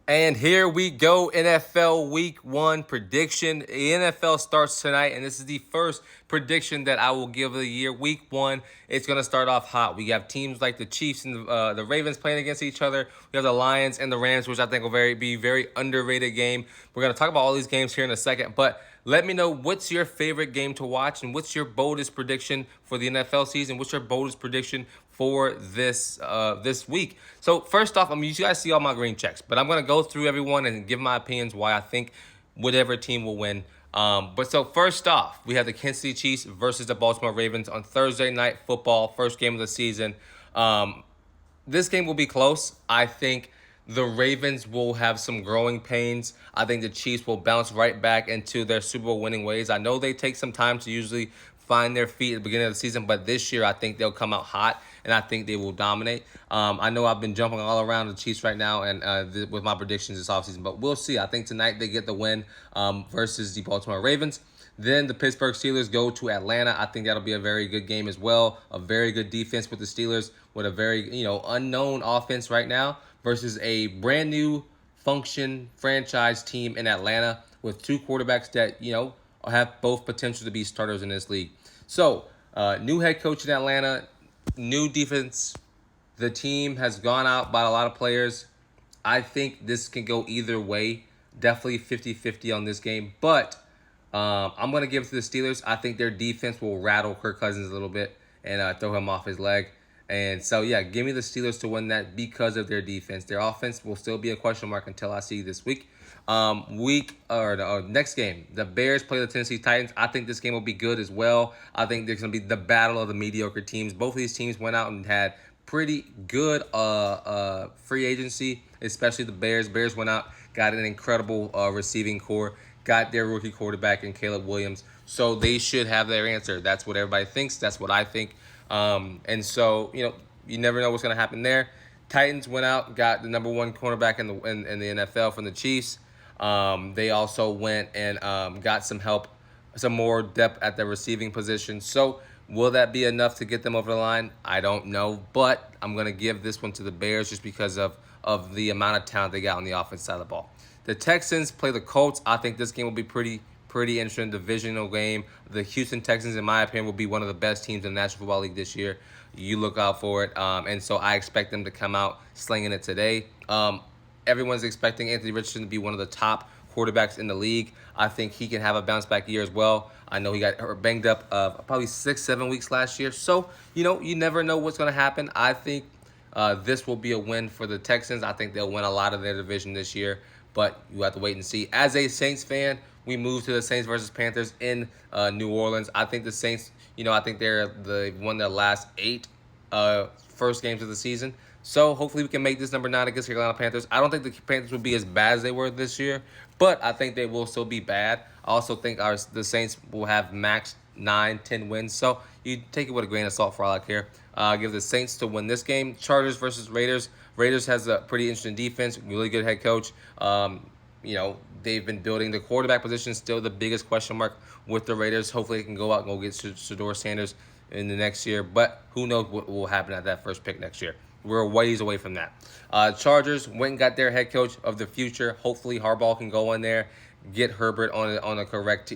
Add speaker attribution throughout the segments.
Speaker 1: And here we go, NFL Week 1 prediction. The NFL starts tonight, and this is the first prediction that I will give of the year. Week 1, it's going to start off hot. We have teams like the Chiefs and the Ravens playing against each other. We have the Lions and the Rams, which I think will be very underrated game. We're going to talk about all these games here in a second, but let me know what's your favorite game to watch and what's your boldest prediction for the NFL season. What's your boldest prediction for this week? So first off, you guys see all my green checks, but I'm gonna go through everyone and give my opinions why I think whatever team will win. But so first off, we have the Kansas City Chiefs versus the Baltimore Ravens on Thursday Night Football, first game of the season. This game will be close. I think the Ravens will have some growing pains. I think the Chiefs will bounce right back into their Super Bowl winning ways. I know they take some time to usually find their feet at the beginning of the season, but this year I think they'll come out hot and I think they will dominate. I know I've been jumping all around the Chiefs right now and with my predictions this offseason, but we'll see. I think tonight they get the win versus the Baltimore Ravens. Then the Pittsburgh Steelers go to Atlanta. I think that'll be a very good game as well. A very good defense with the Steelers with a very, unknown offense right now versus a brand new function franchise team in Atlanta with two quarterbacks that, have both potential to be starters in this league. So, new head coach in Atlanta, new defense. The team has gone out by a lot of players. I think this can go either way. Definitely 50-50 on this game. But I'm going to give it to the Steelers. I think their defense will rattle Kirk Cousins a little bit and throw him off his leg. And so, yeah, give me the Steelers to win that because of their defense. Their offense will still be a question mark until I see this week. Next game, the Bears play the Tennessee Titans. I think this game will be good as well. I think there's going to be the battle of the mediocre teams. Both of these teams went out and had pretty good free agency, especially the Bears. Bears went out, got an incredible receiving core, got their rookie quarterback in Caleb Williams. So they should have their answer. That's what everybody thinks. That's what I think. And so, you never know what's going to happen there. Titans went out, got the number one cornerback in the NFL from the Chiefs. They also went and got some help, some more depth at the receiving position. So will that be enough to get them over the line? I don't know, but I'm going to give this one to the Bears just because of the amount of talent they got on the offense side of the ball. The Texans play the Colts. I think this game will be pretty interesting divisional game. The Houston Texans, in my opinion, will be one of the best teams in the National Football League this year. You look out for it. And so I expect them to come out slinging it today. Everyone's expecting Anthony Richardson to be one of the top quarterbacks in the league. I think he can have a bounce back year as well. I know he got banged up probably 6-7 weeks last year. So, you never know what's going to happen. I think this will be a win for the Texans. I think they'll win a lot of their division this year. But you have to wait and see. As a Saints fan, we move to the Saints versus Panthers in New Orleans. I think the Saints, I think they've won their last 8 first games of the season. So hopefully we can make this number 9 against Carolina Panthers. I don't think the Panthers will be as bad as they were this year, but I think they will still be bad. I also think the Saints will have max 9-10 wins. So you take it with a grain of salt for all I care. Give the Saints to win this game. Chargers versus Raiders. Raiders has a pretty interesting defense, really good head coach. They've been building the quarterback position, still the biggest question mark with the Raiders. Hopefully they can go out and go get Shedeur Sanders in the next year, but who knows what will happen at that first pick next year. We're a ways away from that. Chargers went and got their head coach of the future. Hopefully Harbaugh can go in there, get Herbert on a correct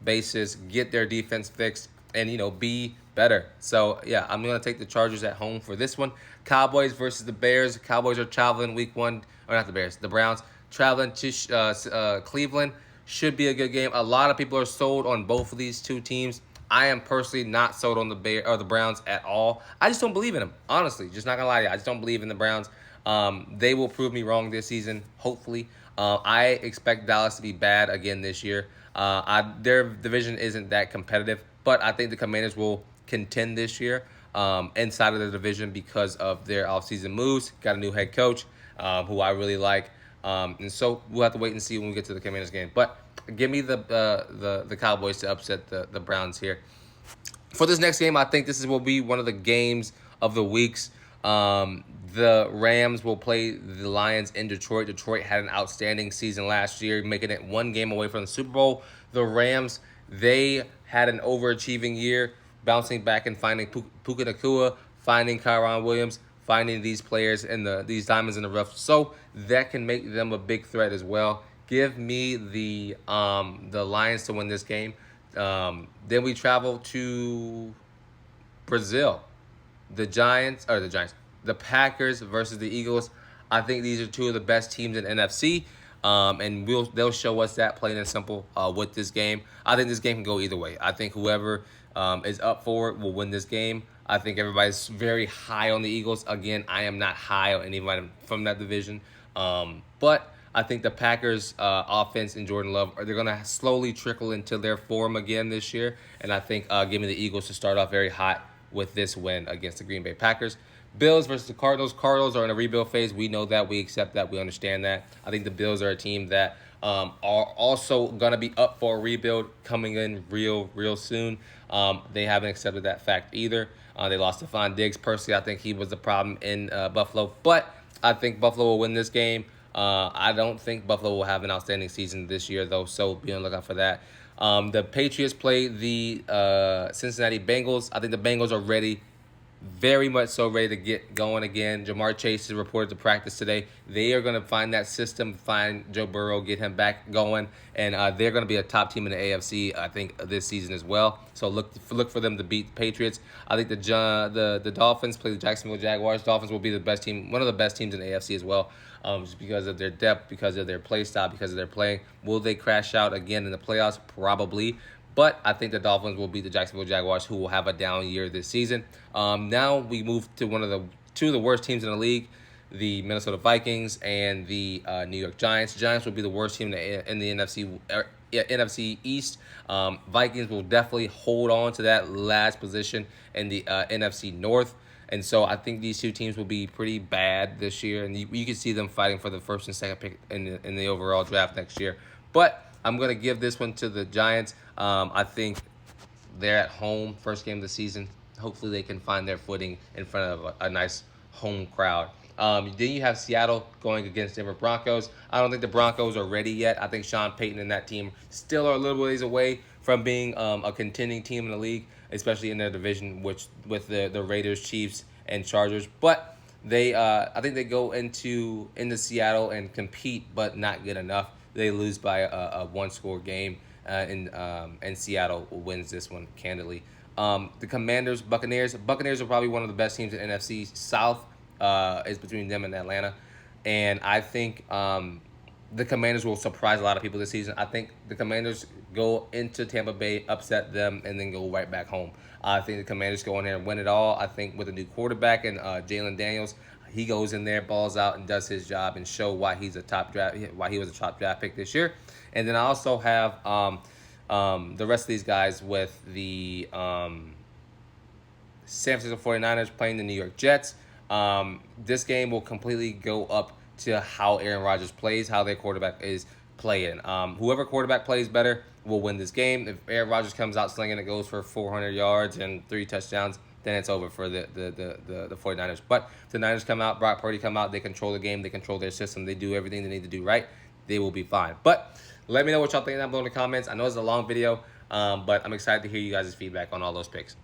Speaker 1: basis, get their defense fixed, and be better. So yeah, I'm gonna take the Chargers at home for this one. Cowboys versus the Bears. Cowboys are traveling week 1, or not the Bears, the Browns traveling to Cleveland. Should be a good game. A lot of people are sold on both of these two teams. I am personally not sold on the Browns at all. I just don't believe in them. Honestly, just not gonna lie to you. I just don't believe in the Browns. They will prove me wrong this season, hopefully. I expect Dallas to be bad again this year. Their division isn't that competitive, but I think the Commanders will contend this year inside of the division because of their offseason moves. Got a new head coach who I really like. And so we'll have to wait and see when we get to the Commanders game. But give me the Cowboys to upset the Browns here. For this next game, I think will be one of the games of the weeks. The Rams will play the Lions in Detroit. Detroit had an outstanding season last year, making it one game away from the Super Bowl. The Rams, they had an overachieving year, bouncing back and finding Puka Nacua, finding Kyron Williams, finding these players and these diamonds in the rough. So that can make them a big threat as well. Give me the Lions to win this game. Then we travel to Brazil. The Packers versus the Eagles. I think these are two of the best teams in NFC. And they'll show us that plain and simple with this game. I think this game can go either way. I think whoever is up for it will win this game. I think everybody's very high on the Eagles. Again, I am not high on anyone from that division. But I think the Packers offense and Jordan Love they're gonna slowly trickle into their form again this year. And I think give me the Eagles to start off very hot with this win against the Green Bay Packers. Bills versus the Cardinals. Cardinals are in a rebuild phase. We know that. We accept that. We understand that. I think the Bills are a team that are also going to be up for a rebuild coming in real soon. They haven't accepted that fact either. They lost Stephon Diggs. Personally, I think he was the problem in Buffalo. But I think Buffalo will win this game. I don't think Buffalo will have an outstanding season this year, though, so be on the lookout for that. The Patriots play the Cincinnati Bengals. I think the Bengals are ready, very much so ready to get going again. Jamar Chase is reported to practice today. They are going to find that system, find Joe Burrow, get him back going, and they're going to be a top team in the AFC, I think, this season as well. So look for them to beat the Patriots. I think the Dolphins play the Jacksonville Jaguars. Dolphins will be the best team, one of the best teams in the AFC as well, just because of their depth, because of their play style, because of their playing. Will they crash out again in the playoffs? Probably. But I think the Dolphins will beat the Jacksonville Jaguars, who will have a down year this season. Now we move to two of the worst teams in the league, the Minnesota Vikings and the New York Giants. Giants will be the worst team in the NFC East. Vikings will definitely hold on to that last position in the NFC North. And so I think these two teams will be pretty bad this year, and you can see them fighting for the first and second pick in the overall draft next year. But I'm going to give this one to the Giants. I think they're at home, first game of the season. Hopefully they can find their footing in front of a nice home crowd. Then you have Seattle going against Denver Broncos. I don't think the Broncos are ready yet. I think Sean Payton and that team still are a little ways away from being a contending team in the league, especially in their division, with the Raiders, Chiefs, and Chargers. But I think they go into Seattle and compete, but not good enough. They lose by a one-score game, and Seattle wins this one candidly. The Commanders, Buccaneers. Buccaneers are probably one of the best teams in NFC South. Is between them and Atlanta, and I think the Commanders will surprise a lot of people this season. I think the Commanders go into Tampa Bay, upset them, and then go right back home. I think the Commanders go in there and win it all. I think with a new quarterback and Jalen Daniels, he goes in there, balls out, and does his job and show why he was a top draft pick this year. And then I also have the rest of these guys with the San Francisco 49ers playing the New York Jets. This game will completely go up to how Aaron Rodgers plays, how their quarterback is playing. Whoever quarterback plays better will win this game. If Aaron Rodgers comes out slinging, it goes for 400 yards and 3 touchdowns, then it's over for the 49ers. But if the Niners come out, Brock Purdy come out, they control the game, they control their system, they do everything they need to do right, they will be fine. But let me know what y'all think down below in the comments. I know it's a long video, but I'm excited to hear you guys' feedback on all those picks.